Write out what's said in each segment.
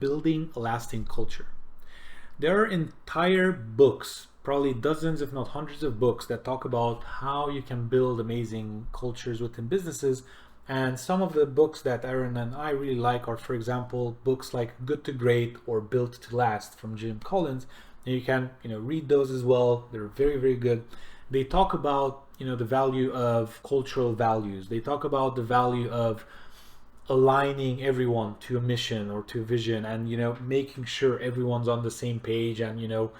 Building a lasting culture. There are entire books, probably dozens if not hundreds of books, that talk about how you can build amazing cultures within businesses. And some of the books that Aaron and I really like are, for example, books like Good to Great or Built to Last from Jim Collins. And you can read those as well. They're very, very good. They talk about the value of cultural values. They talk about the value of aligning everyone to a mission or to a vision, and making sure everyone's on the same page, and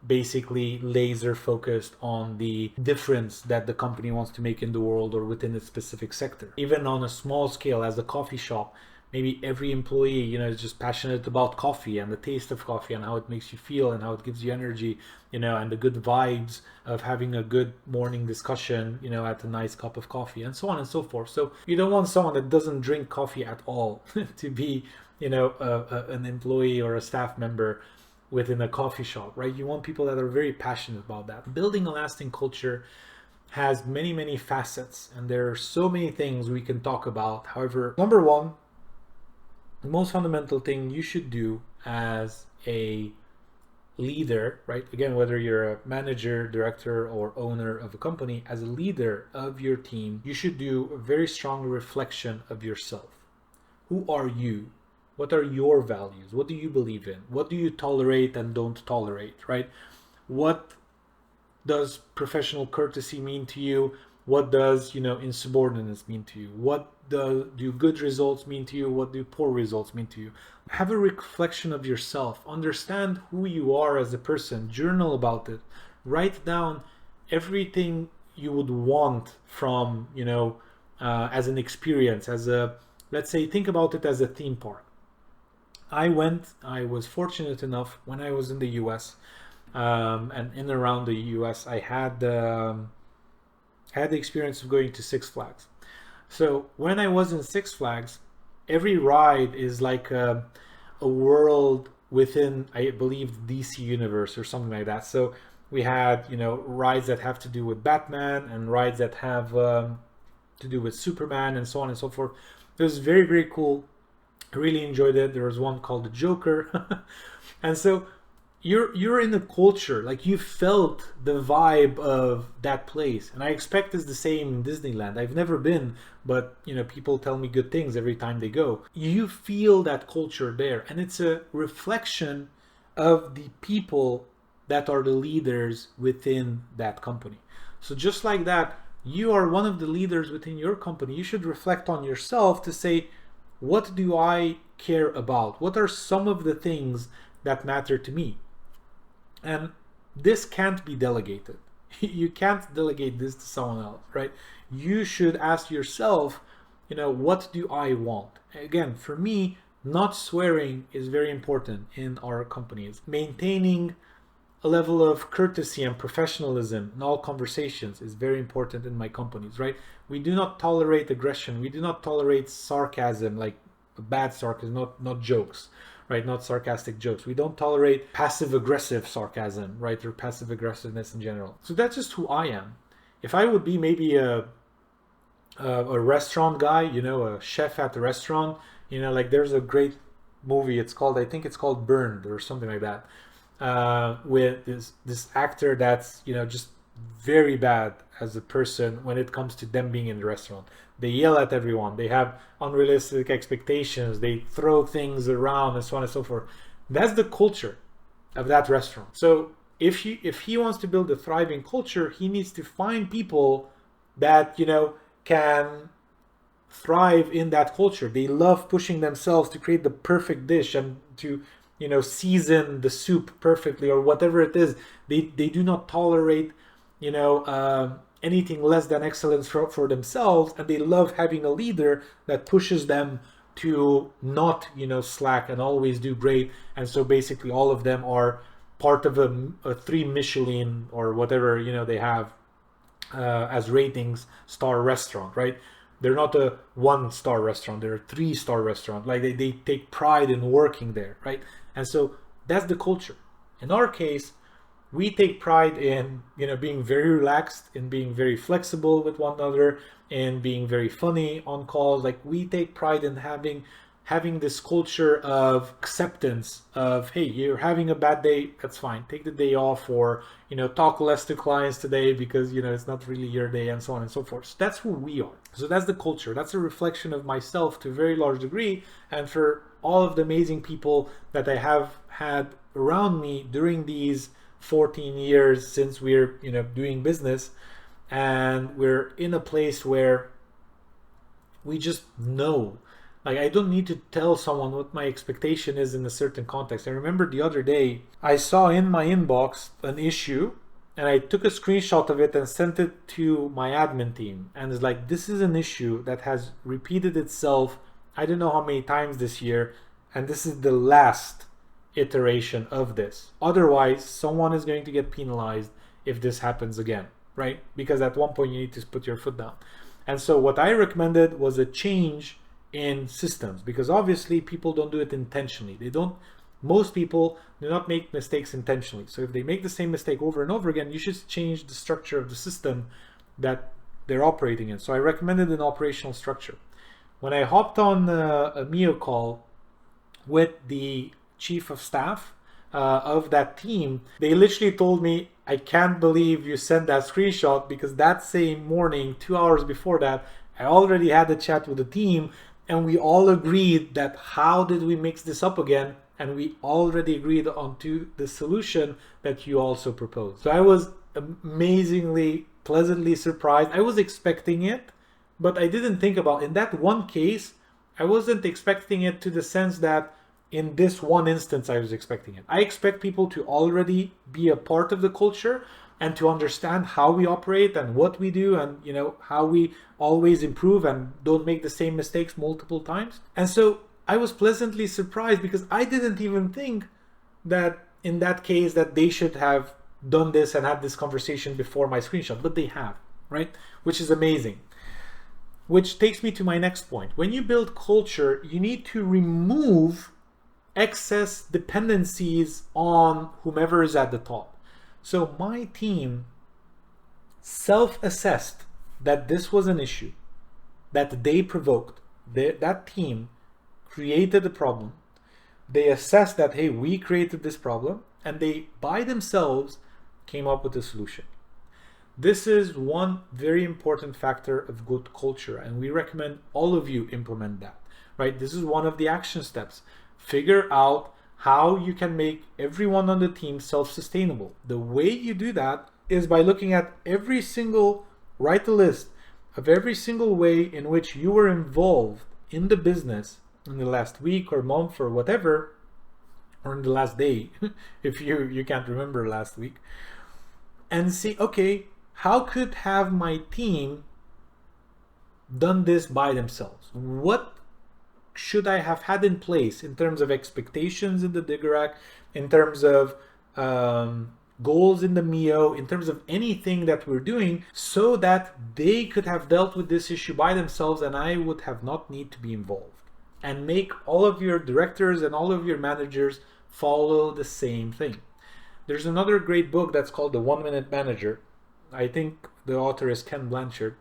basically laser focused on the difference that the company wants to make in the world or within a specific sector. Even on a small scale, as a coffee shop, maybe every employee is just passionate about coffee and the taste of coffee and how it makes you feel and how it gives you energy, and the good vibes of having a good morning discussion at a nice cup of coffee, and so on and so forth. So you don't want someone that doesn't drink coffee at all to be an employee or a staff member within a coffee shop, right? You want people that are very passionate about that. Building a lasting culture has many, many facets, and there are so many things we can talk about. However, number one, the most fundamental thing you should do as a leader, right? Again, whether you're a manager, director, or owner of a company, as a leader of your team, you should do a very strong reflection of yourself. Who are you? What are your values? What do you believe in? What do you tolerate and don't tolerate, right? What does professional courtesy mean to you? What does insubordinates mean to you? What do good results mean to you? What do poor results mean to you? Have a reflection of yourself. Understand who you are as a person. Journal about it. Write down everything you would want from as an experience. Let's say, think about it as a theme park. I was fortunate enough when I was in the US, and in and around the US, I had the experience of going to Six Flags. So when I was in Six Flags, every ride is like a world within, I believe, DC universe or something like that. So we had rides that have to do with Batman, and rides that have to do with Superman, and so on and so forth. It was very, very cool. I really enjoyed it. There was one called the Joker. And so you're in the culture, like you felt the vibe of that place. And I expect it's the same in Disneyland. I've never been, but people tell me good things every time they go. You feel that culture there, and it's a reflection of the people that are the leaders within that company. So just like that, you are one of the leaders within your company. You should reflect on yourself to say, what do I care about? What are some of the things that matter to me? And this can't be delegated. You can't delegate this to someone else, right? You should ask yourself, what do I want? Again, for me, not swearing is very important in our companies. Maintaining a level of courtesy and professionalism in all conversations is very important in my companies, right? We do not tolerate aggression. We do not tolerate sarcasm, like bad sarcasm, not jokes, right? Not sarcastic jokes. We don't tolerate passive aggressive sarcasm, right? Or passive aggressiveness in general. So that's just who I am. If I would be maybe a restaurant guy, a chef at the restaurant, like there's a great movie. I think it's called Burned or something like that. With this actor that's just very bad as a person when it comes to them being in the restaurant. They yell at everyone. They have unrealistic expectations. They throw things around and so on and so forth. That's the culture of that restaurant. So if he wants to build a thriving culture, he needs to find people that can thrive in that culture. They love pushing themselves to create the perfect dish and to season the soup perfectly or whatever it is. They do not tolerate anything less than excellence for themselves, and they love having a leader that pushes them to not slack and always do great. And so basically all of them are part of a 3 Michelin or whatever they have as ratings star restaurant, right? They're not a 1-star restaurant, they're a 3-star restaurant. Like they take pride in working there, right? And so that's the culture. In our case, we take pride in being very relaxed, in being very flexible with one another, in being very funny on calls. Like we take pride in having having this culture of acceptance of, hey, you're having a bad day, that's fine, take the day off, or talk less to clients today because it's not really your day, and so on and so forth. So that's who we are. So that's the culture. That's a reflection of myself to a very large degree, and for all of the amazing people that I have had around me during these 14 years since we're doing business, and we're in a place where we just know. Like, I don't need to tell someone what my expectation is in a certain context. I remember the other day, I saw in my inbox an issue, and I took a screenshot of it and sent it to my admin team. And it's like, this is an issue that has repeated itself, I don't know how many times this year, and this is the last iteration of this. Otherwise, someone is going to get penalized if this happens again, right? Because at one point you need to put your foot down. And so what I recommended was a change in systems, because obviously people don't do it intentionally. Most people do not make mistakes intentionally. So if they make the same mistake over and over again, you should change the structure of the system that they're operating in. So I recommended an operational structure. When I hopped on a Mio call with the chief of staff of that team, they literally told me, I can't believe you sent that screenshot, because that same morning, 2 hours before that, I already had a chat with the team, and we all agreed that how did we mix this up again, and we already agreed onto the solution that you also proposed. So I was amazingly, pleasantly surprised. I was expecting it, but I didn't think about, in that one case, I wasn't expecting it to the sense that in this one instance I was expecting it. I expect people to already be a part of the culture and to understand how we operate and what we do, and how we always improve and don't make the same mistakes multiple times. And so I was pleasantly surprised, because I didn't even think that in that case that they should have done this and had this conversation before my screenshot, but they have, right? Which is amazing. Which takes me to my next point. When you build culture, you need to remove excess dependencies on whomever is at the top. So my team self-assessed that this was an issue that they provoked. That team created the problem. They assessed that, hey, we created this problem, and they by themselves came up with a solution. This is one very important factor of good culture, and we recommend all of you implement that, right? This is one of the action steps. Figure out how you can make everyone on the team self-sustainable. The way you do that is by looking at write a list of every single way in which you were involved in the business in the last week or month or whatever, or in the last day, if you can't remember last week, and see, okay, how could have my team done this by themselves? What should I have had in place in terms of expectations in the Digerac, in terms of goals in the Mio, in terms of anything that we're doing, so that they could have dealt with this issue by themselves and I would have not need to be involved. And make all of your directors and all of your managers follow the same thing. There's another great book that's called The 1 Minute Manager. I think the author is Ken Blanchard,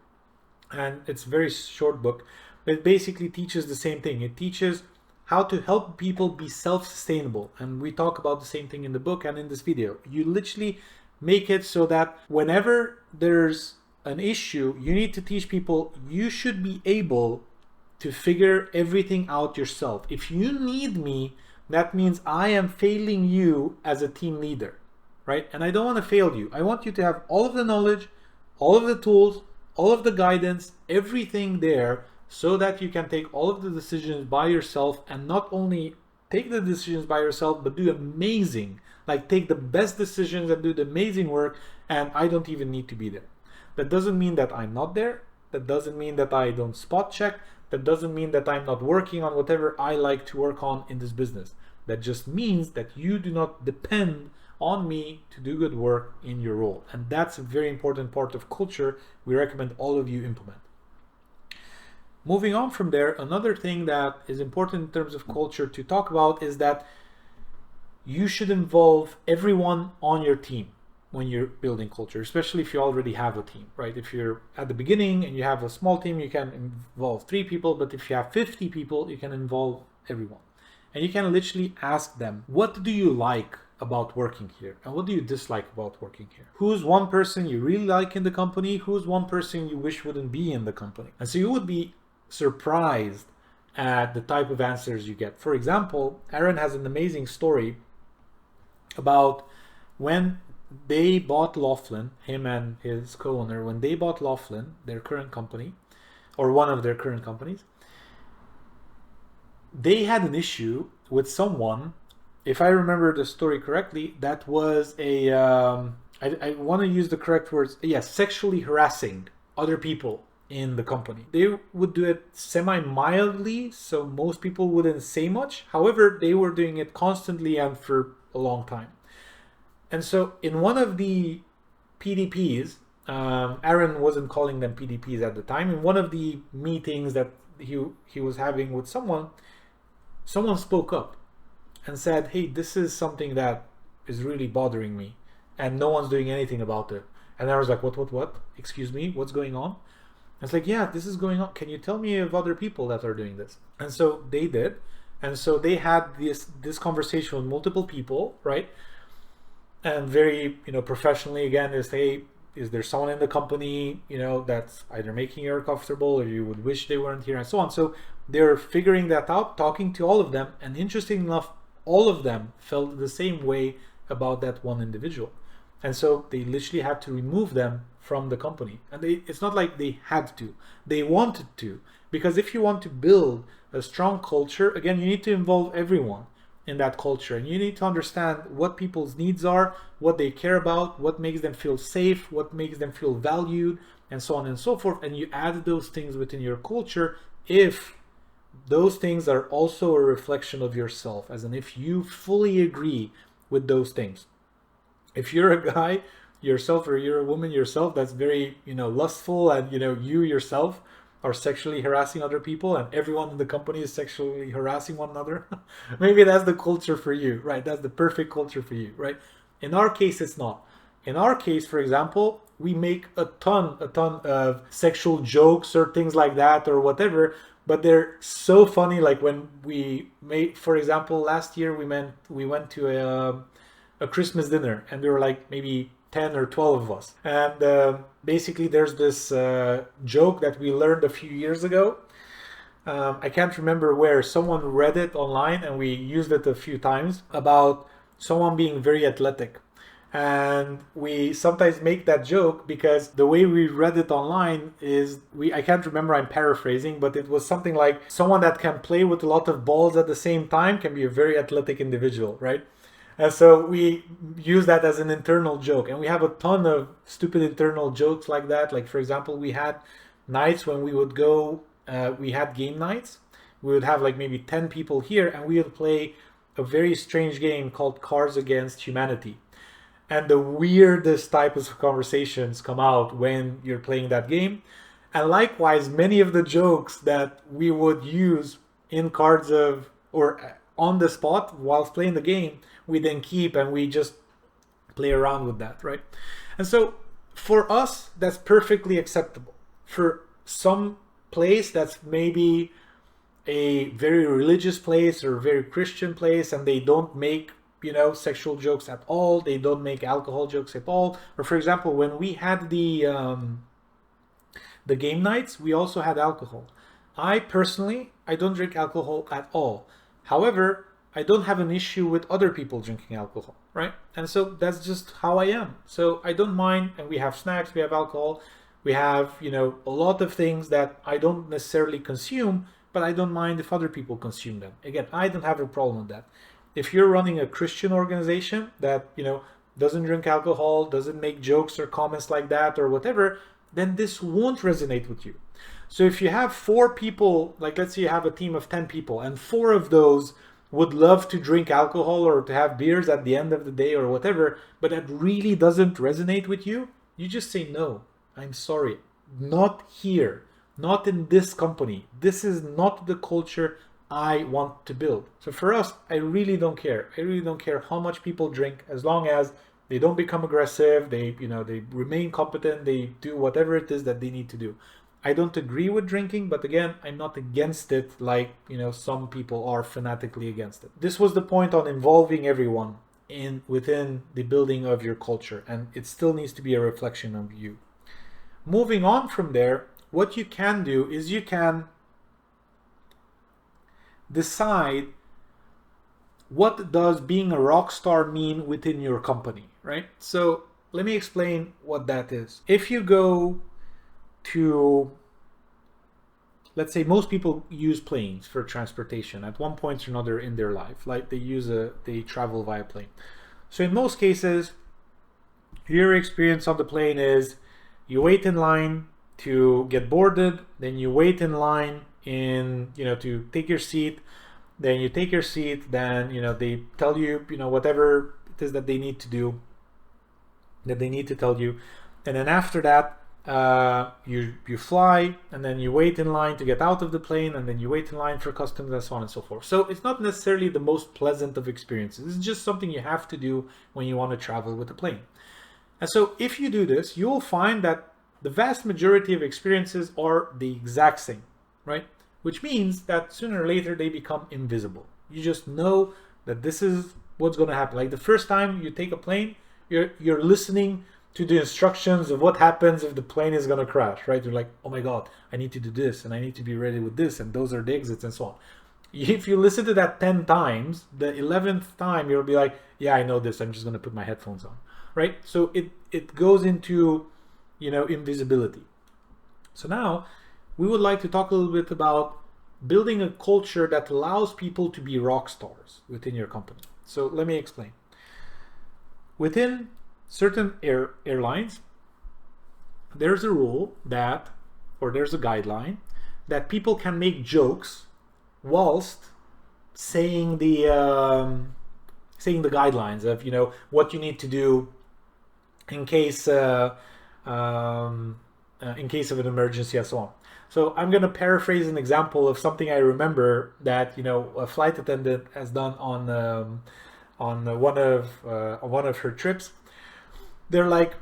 and it's a very short book. It basically teaches the same thing. It teaches how to help people be self-sustainable. And we talk about the same thing in the book and in this video. You literally make it so that whenever there's an issue, you need to teach people you should be able to figure everything out yourself. If you need me, that means I am failing you as a team leader, right? And I don't want to fail you. I want you to have all of the knowledge, all of the tools, all of the guidance, everything there, so that you can take all of the decisions by yourself, and not only take the decisions by yourself, but do amazing, like take the best decisions and do the amazing work, and I don't even need to be there. That doesn't mean that I'm not there. That doesn't mean that I don't spot check. That doesn't mean that I'm not working on whatever I like to work on in this business. That just means that you do not depend on me to do good work in your role. And that's a very important part of culture we recommend all of you implement. Moving on from there, another thing that is important in terms of culture to talk about is that you should involve everyone on your team when you're building culture, especially if you already have a team, right? If you're at the beginning and you have a small team, you can involve 3 people, but if you have 50 people, you can involve everyone. And you can literally ask them, what do you like about working here? And what do you dislike about working here? Who's one person you really like in the company? Who's one person you wish wouldn't be in the company? And so you would be surprised at the type of answers you get. For example, Aaron has an amazing story about when they bought Laughlin, him and his co-owner, when they bought Laughlin, their current company, or one of their current companies, they had an issue with someone, if I remember the story correctly, that was I want to use the correct words, yes, sexually harassing other people in the company. They would do it semi-mildly, so most people wouldn't say much. However, they were doing it constantly and for a long time. And so in one of the PDPs, Aaron wasn't calling them PDPs at the time, in one of the meetings that he was having with someone spoke up and said, hey, this is something that is really bothering me and no one's doing anything about it. And I was like, what? Excuse me, what's going on? And it's like, yeah, this is going on. Can you tell me of other people that are doing this? And so they did. And so they had this conversation with multiple people, right? And very, professionally, again, they say, is there someone in the company, that's either making you uncomfortable or you would wish they weren't here and so on. So they're figuring that out, talking to all of them. And interesting enough, all of them felt the same way about that one individual. And so they literally had to remove them from the company. And it's not like they had to, they wanted to. Because if you want to build a strong culture, again, you need to involve everyone in that culture, and you need to understand what people's needs are, what they care about, what makes them feel safe, what makes them feel valued, and so on and so forth. And you add those things within your culture if those things are also a reflection of yourself, as in if you fully agree with those things. If you're a guy yourself or you're a woman yourself that's very lustful, and you yourself are sexually harassing other people and everyone in the company is sexually harassing one another, maybe that's the culture for you, right? That's the perfect culture for you, right? In our case, it's not. In our case, for example, we make a ton of sexual jokes or things like that or whatever, but they're so funny. Like when we made, for example, last year we went to a Christmas dinner, and there were like maybe 10 or 12 of us. And basically there's this joke that we learned a few years ago. I can't remember where. Someone read it online and we used it a few times, about someone being very athletic. And we sometimes make that joke because the way we read it online is, I can't remember, I'm paraphrasing, but it was something like, someone that can play with a lot of balls at the same time can be a very athletic individual, right? And so we use that as an internal joke, and we have a ton of stupid internal jokes like that. Like, for example, we had nights when we would go, we had game nights. We would have like maybe 10 people here, and we would play a very strange game called Cards Against Humanity. And the weirdest types of conversations come out when you're playing that game. And likewise, many of the jokes that we would use in or on the spot whilst playing the game, we then keep and we just play around with that, right? And so for us, that's perfectly acceptable. For some place that's maybe a very religious place or a very Christian place, and they don't make sexual jokes at all, they don't make alcohol jokes at all. Or for example, when we had the game nights, we also had alcohol. I personally don't drink alcohol at all. However, I don't have an issue with other people drinking alcohol, right? And so that's just how I am. So I don't mind, and we have snacks, we have alcohol, we have, a lot of things that I don't necessarily consume, but I don't mind if other people consume them. Again, I don't have a problem with that. If you're running a Christian organization that, doesn't drink alcohol, doesn't make jokes or comments like that or whatever, then this won't resonate with you. So if you have 4 people, like let's say you have a team of 10 people, and 4 of those would love to drink alcohol or to have beers at the end of the day or whatever, but that really doesn't resonate with you, you just say, no, I'm sorry, not here, not in this company. This is not the culture I want to build. So for us, I really don't care. I really don't care how much people drink, as long as they don't become aggressive, they remain competent, they do whatever it is that they need to do. I don't agree with drinking, but again, I'm not against it like, some people are fanatically against it. This was the point on involving everyone within the building of your culture, and it still needs to be a reflection of you. Moving on from there, what you can do is you can decide what does being a rock star mean within your company, right? So let me explain what that is. If you go to, let's say most people use planes for transportation at one point or another in their life, like they travel via plane. So in most cases, your experience on the plane is you wait in line to get boarded, then you wait in line to take your seat, then you take your seat, then they tell you whatever it is that they need to do, that they need to tell you, and then after that you fly, and then you wait in line to get out of the plane, and then you wait in line for customs and so on and so forth. So it's not necessarily the most pleasant of experiences. It's just something you have to do when you want to travel with a plane. And so if you do this, you will find that the vast majority of experiences are the exact same, right? Which means that sooner or later they become invisible. You just know that this is what's going to happen. Like the first time you take a plane, you're listening to the instructions of what happens if the plane is going to crash, right? You're like, oh my God, I need to do this, and I need to be ready with this, and those are the exits, and so on. If you listen to that 10 times, the 11th time you'll be like, yeah, I know this, I'm just going to put my headphones on, right? So it goes into invisibility. So now we would like to talk a little bit about building a culture that allows people to be rock stars within your company. So let me explain. Within certain airlines, there's a rule there's a guideline that people can make jokes whilst saying the guidelines of what you need to do in case of an emergency and so on. So I'm going to paraphrase an example of something I remember that a flight attendant has done on one of her trips. They're like,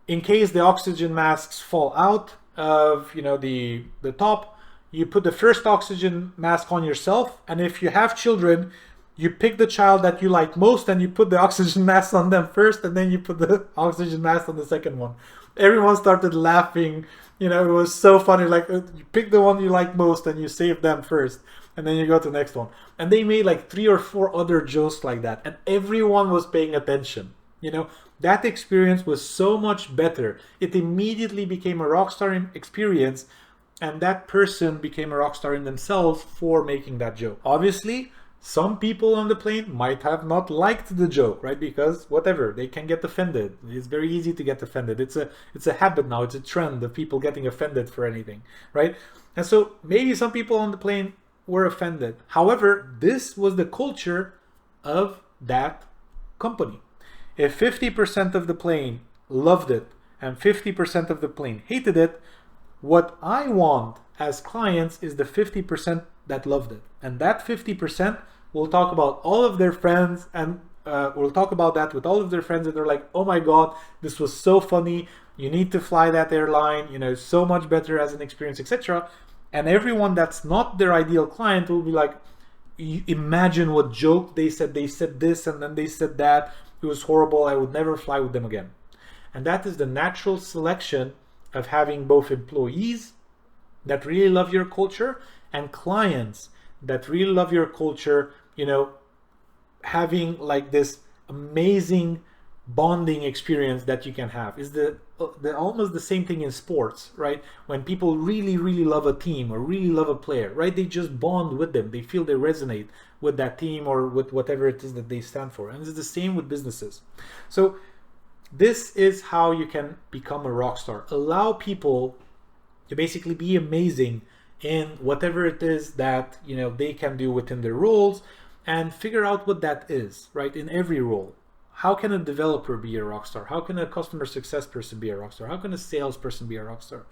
in case the oxygen masks fall out of the top, you put the first oxygen mask on yourself, and if you have children, you pick the child that you like most and you put the oxygen mask on them first, and then you put the oxygen mask on the second one. Everyone started laughing. It was so funny. Like, you pick the one you like most and you save them first, and then you go to the next one. And they made like 3 or 4 other jokes like that, and everyone was paying attention. That experience was so much better. It immediately became a rockstar experience, and that person became a rockstar in themselves for making that joke. Obviously, some people on the plane might have not liked the joke, right? Because whatever, they can get offended. It's very easy to get offended. It's a habit now. It's a trend of people getting offended for anything, right? And so maybe some people on the plane were offended. However, this was the culture of that company. If 50% of the plane loved it and 50% of the plane hated it, what I want as clients is the 50% that loved it. And that 50% will talk about all of their friends, and will talk about that with all of their friends, and they're like, oh my God, this was so funny. You need to fly that airline, so much better as an experience, etc. And everyone that's not their ideal client will be like, imagine what joke they said. They said this and then they said that. It was horrible. I would never fly with them again. And that is the natural selection of having both employees that really love your culture and clients that really love your culture, having like this amazing bonding experience that you can have. Is the almost the same thing in sports, right? When people really, really love a team or really love a player, right? They just bond with them. They feel they resonate with that team or with whatever it is that they stand for. And it's the same with businesses. So this is how you can become a rock star. Allow people to basically be amazing in whatever it is that they can do within their roles, and figure out what that is, right? In every role. How can a developer be a rock star? How can a customer success person be a rock star? How can a salesperson be a rock star?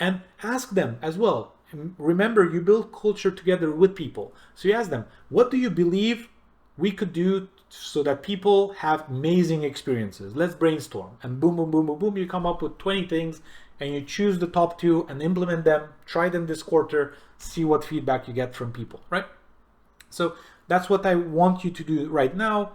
And ask them as well. Remember, you build culture together with people. So you ask them, what do you believe we could do so that people have amazing experiences? Let's brainstorm. And boom, boom, boom, boom, boom, you come up with 20 things. and you choose the top 2 and implement them, try them this quarter, see what feedback you get from people, right? So that's what I want you to do right now.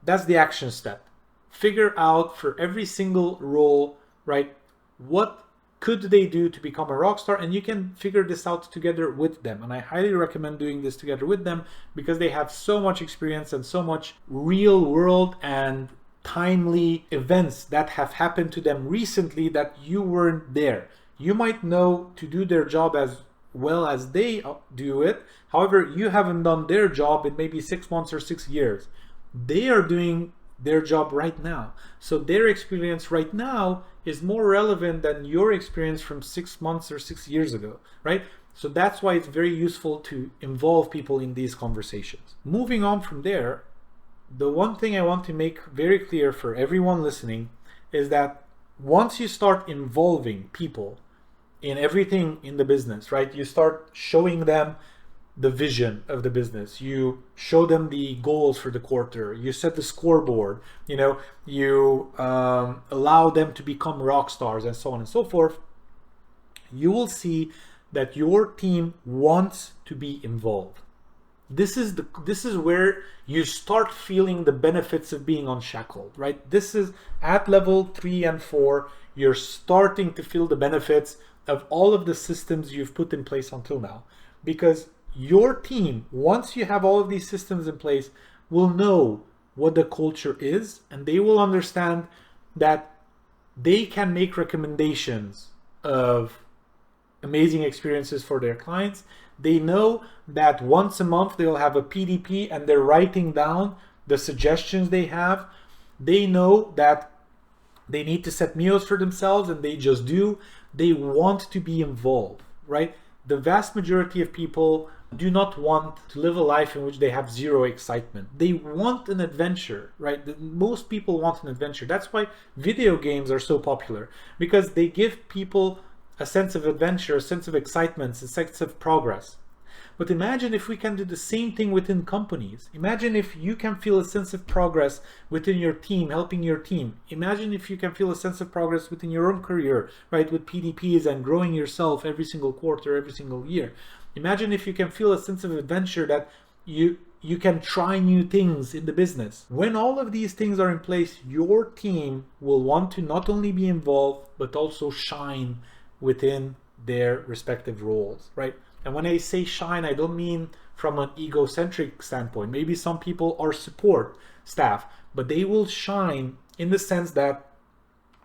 That's the action step. Figure out for every single role, right, what could they do to become a rock star, and you can figure this out together with them. And I highly recommend doing this together with them because they have so much experience and so much real world and timely events that have happened to them recently that you weren't there. You might know to do their job as well as they do it. However, you haven't done their job in maybe 6 months or 6 years. They are doing their job right now. So their experience right now is more relevant than your experience from 6 months or 6 years ago, right? So that's why it's very useful to involve people in these conversations. Moving on from there, the one thing I want to make very clear for everyone listening is that once you start involving people in everything in the business, right? You start showing them the vision of the business. You show them the goals for the quarter. You set the scoreboard. You allow them to become rock stars and so on and so forth. You will see that your team wants to be involved. This is where you start feeling the benefits of being unshackled, right? This is at level 3 and 4. You're starting to feel the benefits of all of the systems you've put in place until now, because your team, once you have all of these systems in place, will know what the culture is, and they will understand that they can make recommendations of amazing experiences for their clients. They know that once a month they'll have a PDP and they're writing down the suggestions they have. They know that they need to set meals for themselves, and they just do. They want to be involved, right? The vast majority of people do not want to live a life in which they have zero excitement. They want an adventure, right? Most people want an adventure. That's why video games are so popular, because they give people a sense of adventure, a sense of excitement, a sense of progress. But imagine if we can do the same thing within companies. Imagine if you can feel a sense of progress within your team, helping your team. Imagine if you can feel a sense of progress within your own career, right, with PDPs and growing yourself every single quarter, every single year. Imagine if you can feel a sense of adventure, that you can try new things in the business. When all of these things are in place, your team will want to not only be involved, but also shine within their respective roles, right? And when I say shine, I don't mean from an egocentric standpoint. Maybe some people are support staff, but they will shine in the sense that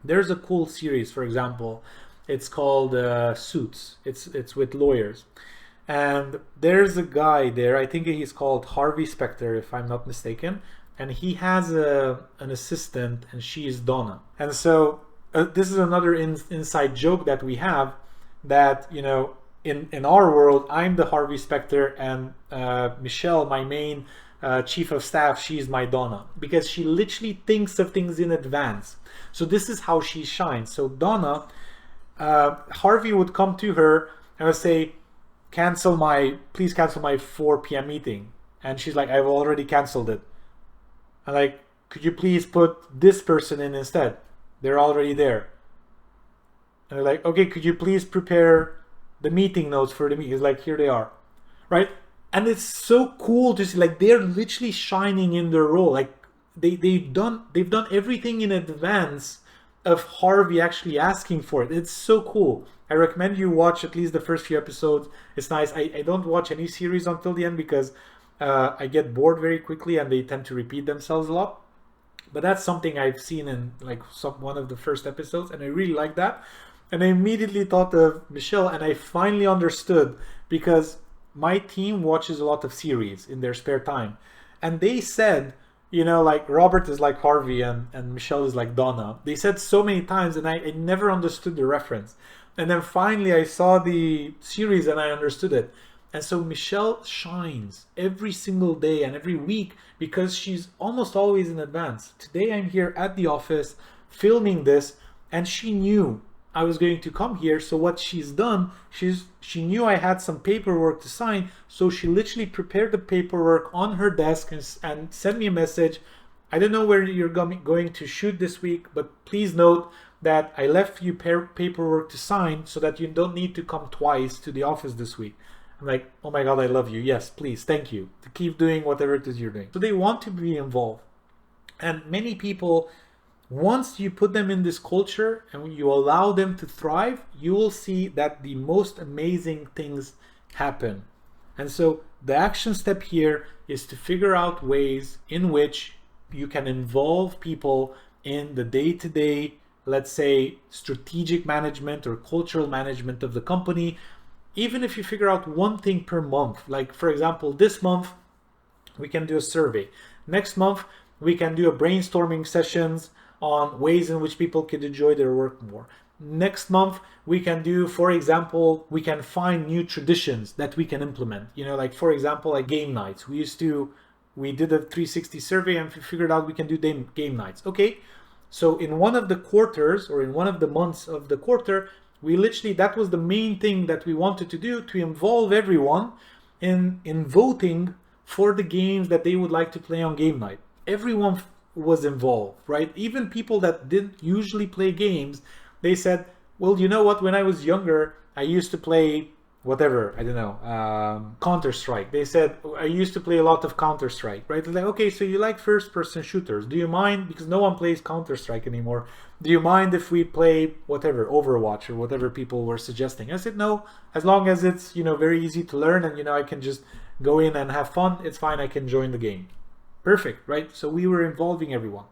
there's a cool series, for example, it's called Suits. It's with lawyers. And there's a guy there, I think he's called Harvey Specter, if I'm not mistaken. And he has an assistant, and she is Donna. And so this is another inside joke that we have, that, in our world, I'm the Harvey Specter, and Michelle, my main chief of staff, she's my Donna, because she literally thinks of things in advance. So this is how she shines. So Donna, Harvey would come to her and would say, please cancel my 4 p.m. meeting. And she's like, I've already canceled it. I'm like, could you please put this person in instead? They're already there. And they're like, okay, could you please prepare the meeting notes for the meeting? It's like, here they are, right? And it's so cool to see, like, they're literally shining in their role. Like they've done everything in advance of Harvey actually asking for it. It's so cool. I recommend you watch at least the first few episodes. It's nice. I don't watch any series until the end, because I get bored very quickly and they tend to repeat themselves a lot. But that's something I've seen in like one of the first episodes, and I really like that. And I immediately thought of Michelle, and I finally understood, because my team watches a lot of series in their spare time. And they said, like Robert is like Harvey and Michelle is like Donna. They said so many times, and I never understood the reference. And then finally I saw the series and I understood it. And so Michelle shines every single day and every week, because she's almost always in advance. Today I'm here at the office filming this, and she knew I was going to come here. So what she's done, she knew I had some paperwork to sign, so she literally prepared the paperwork on her desk and sent me a message. I don't know where you're going to shoot this week, but please note that I left you paperwork to sign so that you don't need to come twice to the office this week. I'm like, oh my God, I love you. Yes, please, thank you. To keep doing whatever it is you're doing. So they want to be involved. And many people, once you put them in this culture and you allow them to thrive, you will see that the most amazing things happen. And so the action step here is to figure out ways in which you can involve people in the day-to-day, let's say, strategic management or cultural management of the company. Even if you figure out one thing per month, like for example, this month we can do a survey. Next month we can do a brainstorming sessions on ways in which people could enjoy their work more. Next month we can do, for example, we can find new traditions that we can implement. You know, like for example, like game nights. We did a 360 survey and we figured out we can do game nights. Okay, so in one of the quarters or in one of the months of the quarter, we literally, that was the main thing that we wanted to do, to involve everyone in voting for the games that they would like to play on game night. Everyone was involved, right? Even people that didn't usually play games, they said, well, you know what, when I was younger, I used to play whatever, I don't know, Counter-Strike. They said, I used to play a lot of Counter-Strike, right? Like, okay, so you like first-person shooters. Do you mind, because no one plays Counter-Strike anymore, do you mind if we play whatever, Overwatch or whatever people were suggesting? I said, no, as long as it's, you know, very easy to learn and, you know, I can just go in and have fun, it's fine, I can join the game. Perfect, right? So we were involving everyone.